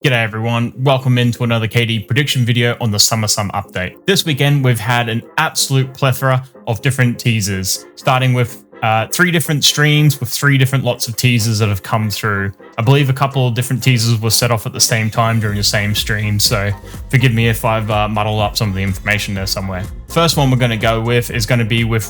G'day everyone, welcome into another KD prediction video on the Summer Sun update. This weekend we've had an absolute plethora of different teasers, starting with 3 different streams with 3 different lots of teasers that have come through. I believe a couple of different teasers were set off at the same time during the same stream, so forgive me if I've muddled up some of the information there somewhere. First one we're going to go with is going to be with...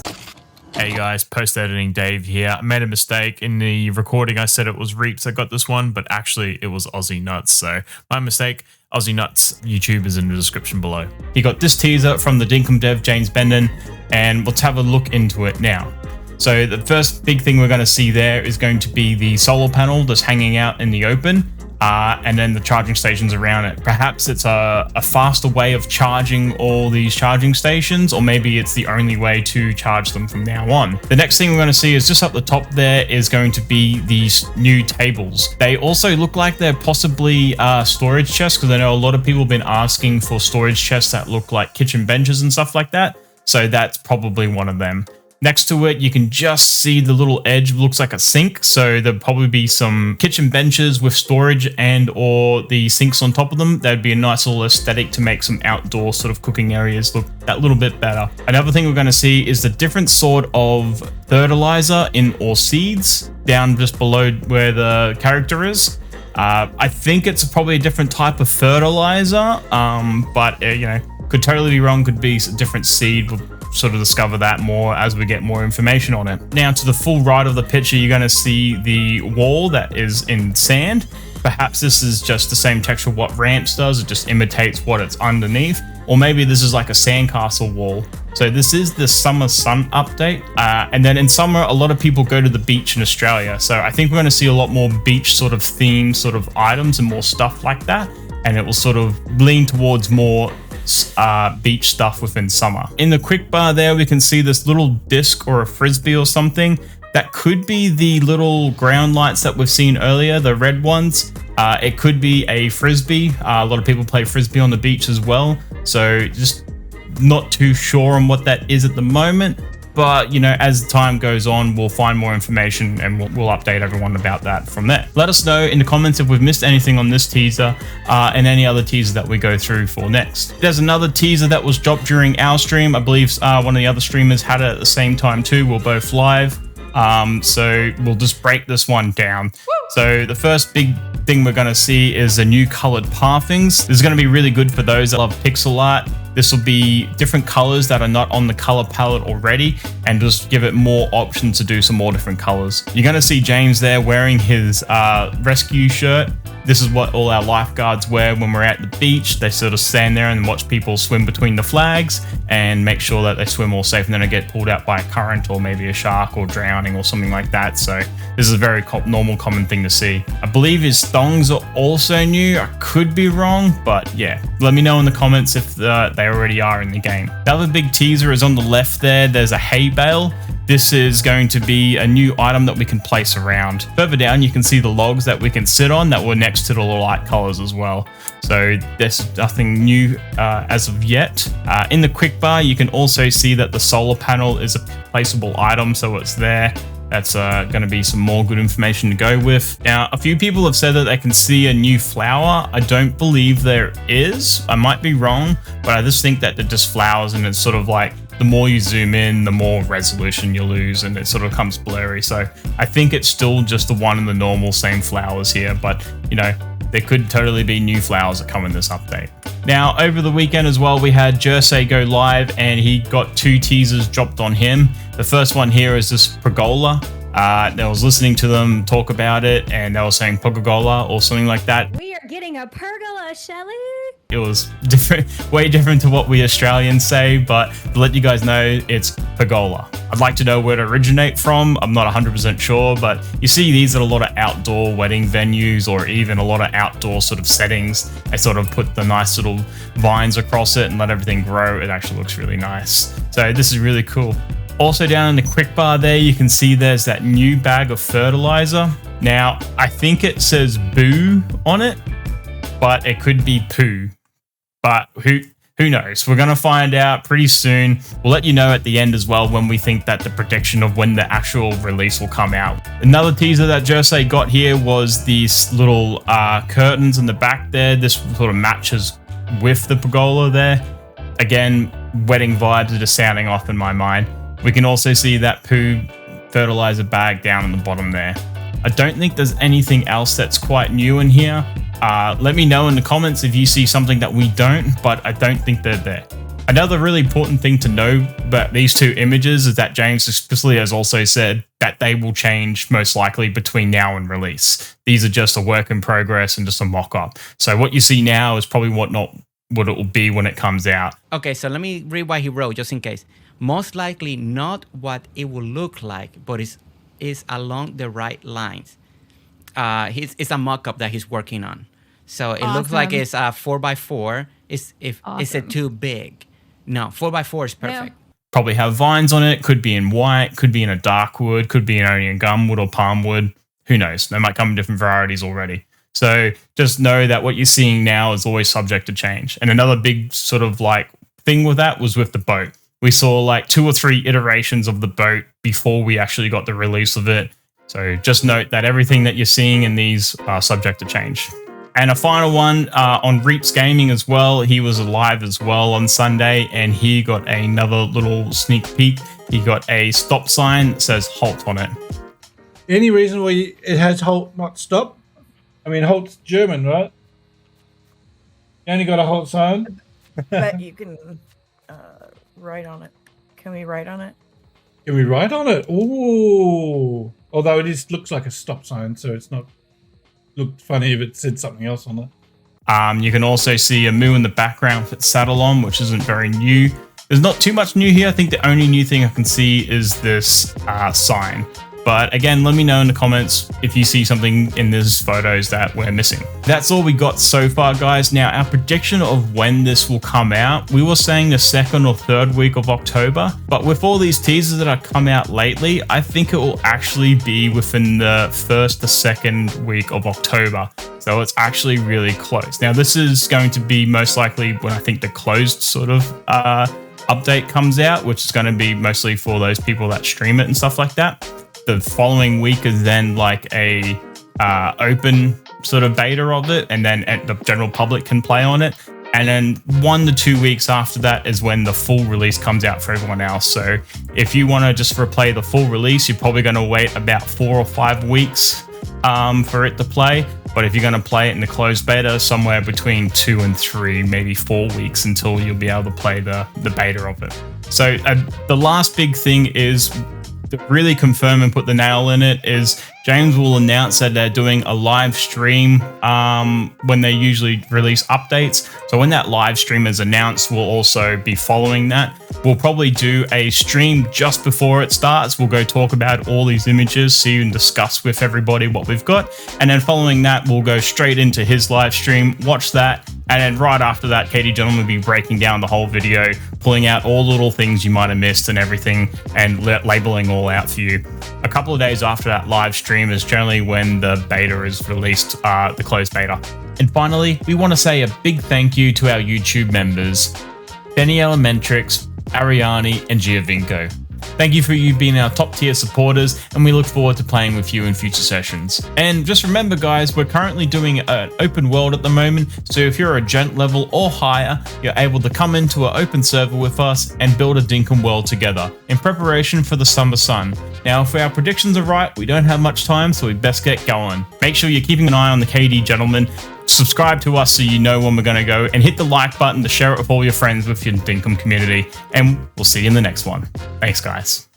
Hey guys, post-editing Dave here. I made a mistake in the recording. I said it was Reaps that got this one, but actually it was Aussie Nuts. So my mistake. Aussie Nuts YouTube is in the description below. He got this teaser from the Dinkum dev James Bendon, and let's have a look into it now. So the first big thing we're going to see there is going to be the solar panel that's hanging out in the open. And then the charging stations around it. Perhaps it's a faster way of charging all these charging stations, or maybe it's the only way to charge them from now on. The next thing we're going to see is just up the top there is going to be these new tables. They also look like they're possibly storage chests, because I know a lot of people have been asking for storage chests that look like kitchen benches and stuff like that. So that's probably one of them. Next to it, you can just see the little edge looks like a sink. So there'll probably be some kitchen benches with storage and or the sinks on top of them. That'd be a nice little aesthetic to make some outdoor sort of cooking areas look that little bit better. Another thing we're going to see is the different sort of fertilizer in or seeds down just below where the character is. I think it's probably a different type of fertilizer, but you know, could totally be wrong. Could be a different seed. We'll sort of discover that more as we get more information on it. Now to the full right of the picture, you're going to see the wall that is in sand. Perhaps this is just the same texture what Ramps does. It just imitates what it's underneath. Or maybe this is like a sandcastle wall. So this is the Summer Sun update. And then in summer, a lot of people go to the beach in Australia. So I think we're going to see a lot more beach sort of themed sort of items and more stuff like that. And it will sort of lean towards more beach stuff within summer. In the quick bar there, we can see this little disc or a frisbee or something. That could be the little ground lights that we've seen earlier, the red ones. It could be a frisbee. A lot of people play frisbee on the beach as well. So just not too sure on what that is at the moment. But, you know, as time goes on, we'll find more information and we'll update everyone about that from there. Let us know in the comments if we've missed anything on this teaser and any other teaser that we go through for next. There's another teaser that was dropped during our stream. I believe one of the other streamers had it at the same time too. We're both live. So we'll just break this one down. Woo! So the first big thing we're going to see is the new colored pathings. This is going to be really good for those that love pixel art. This will be different colors that are not on the color palette already, and just give it more options to do some more different colors. You're going to see James there wearing his rescue shirt. This is what all our lifeguards wear when we're at the beach. They sort of stand there and watch people swim between the flags and make sure that they swim all safe, and then they get pulled out by a current or maybe a shark or drowning or something like that. So this is a very normal, common thing to see. I believe his thongs are also new. I could be wrong, but yeah, let me know in the comments if they already are in the game. The other big teaser is on the left there. There's a hay bale. This is going to be a new item that we can place around. Further down, you can see the logs that we can sit on that were next to the light colors as well. So there's nothing new as of yet. In the quick bar, you can also see that the solar panel is a placeable item, so it's there. That's going to be some more good information to go with. Now, a few people have said that they can see a new flower. I don't believe there is. I might be wrong, but I just think that they're just flowers, and it's sort of like the more you zoom in, the more resolution you lose, and it sort of comes blurry. So I think it's still just the one and the normal same flowers here, but you know, there could totally be new flowers that come in this update. Now, over the weekend as well, we had Jersey go live, and he got 2 teasers dropped on him. The first one here is this pergola. I was listening to them talk about it, and they were saying pergola or something like that. We are getting a pergola, Shelly. It was different, way different to what we Australians say, but to let you guys know, it's pergola. I'd like to know where it originates from. I'm not 100% sure, but you see these at a lot of outdoor wedding venues, or even a lot of outdoor sort of settings. They sort of put the nice little vines across it and let everything grow. It actually looks really nice. So this is really cool. Also down in the quick bar there, you can see there's that new bag of fertilizer. Now, I think it says boo on it, but it could be poo. But who Who knows? We're going to find out pretty soon. We'll let you know at the end as well when we think that the prediction of when the actual release will come out. Another teaser that Jose got here was these little curtains in the back there. This sort of matches with the pergola there. Again, wedding vibes are just sounding off in my mind. We can also see that poo fertilizer bag down in the bottom there. I don't think there's anything else that's quite new in here. Let me know in the comments if you see something that we don't, but I don't think they're there. Another really important thing to know about these two images is that James explicitly has also said that they will change most likely between now and release. These are just a work in progress and just a mock-up. So what you see now is probably what it will be when it comes out. Okay, so let me read what he wrote just in case. Most likely not what it will look like, but is along the right lines. It's a mock-up that he's working on. So it looks like it's 4x4. Is it too big? No, 4x4 is perfect. Yeah. Probably have vines on it. Could be in white. Could be in a dark wood. Could be only in gumwood or palm wood. Who knows? They might come in different varieties already. So just know that what you're seeing now is always subject to change. And another big sort of like thing with that was with the boat. We saw like 2 or 3 iterations of the boat before we actually got the release of it. So just note that everything that you're seeing in these are subject to change. And a final one on Reaps Gaming as well. He was live as well on Sunday, and he got another little sneak peek. He got a stop sign that says halt on it. Any reason why it has halt, not stop? I mean, halt's German, right? You only got a halt sign? But you can write on it. Can we write on it? Can we write on it? Ooh. Although it looks like a stop sign, so it's not looked funny if it said something else on it. You can also see a moo in the background with its saddle on, which isn't very new. There's not too much new here. I think the only new thing I can see is this sign. But again, let me know in the comments if you see something in these photos that we're missing. That's all we got so far, guys. Now, our prediction of when this will come out, we were saying the 2nd or 3rd week of October. But with all these teasers that have come out lately, I think it will actually be within the 1st to 2nd week of October. So it's actually really close. Now, this is going to be most likely when I think the closed sort of update comes out, which is going to be mostly for those people that stream it and stuff like that. The following week is then like a open sort of beta of it, and then the general public can play on it. And then 1 to 2 weeks after that is when the full release comes out for everyone else. So if you want to just replay the full release, you're probably going to wait about 4 or 5 weeks for it to play. But if you're going to play it in the closed beta, somewhere between 2 and 3, maybe 4 weeks until you'll be able to play the beta of it. So the last big thing is to really confirm and put the nail in it is James will announce that they're doing a live stream when they usually release updates. So when that live stream is announced, we'll also be following that. We'll probably do a stream just before it starts. We'll go talk about all these images, see and discuss with everybody what we've got. And then following that, we'll go straight into his live stream, watch that. And then right after that, Katie Gentleman will be breaking down the whole video, pulling out all little things you might have missed and everything, and labeling all out for you. A couple of days after that live stream is generally when the beta is released, the closed beta. And finally, we want to say a big thank you to our YouTube members, Benny Elementrix, Ariani, and Giovinco. Thank you for you being our top tier supporters, and we look forward to playing with you in future sessions. And just remember, guys, we're currently doing an open world at the moment, so if you're a gent level or higher, you're able to come into an open server with us and build a Dinkum world together in preparation for the Summer Sun. Now, if our predictions are right, we don't have much time, so we best get going. Make sure you're keeping an eye on the KD Gentleman. Subscribe to us so you know when we're going to go, and hit the like button to share it with all your friends with your Dinkum community. And we'll see you in the next one. Thanks, guys.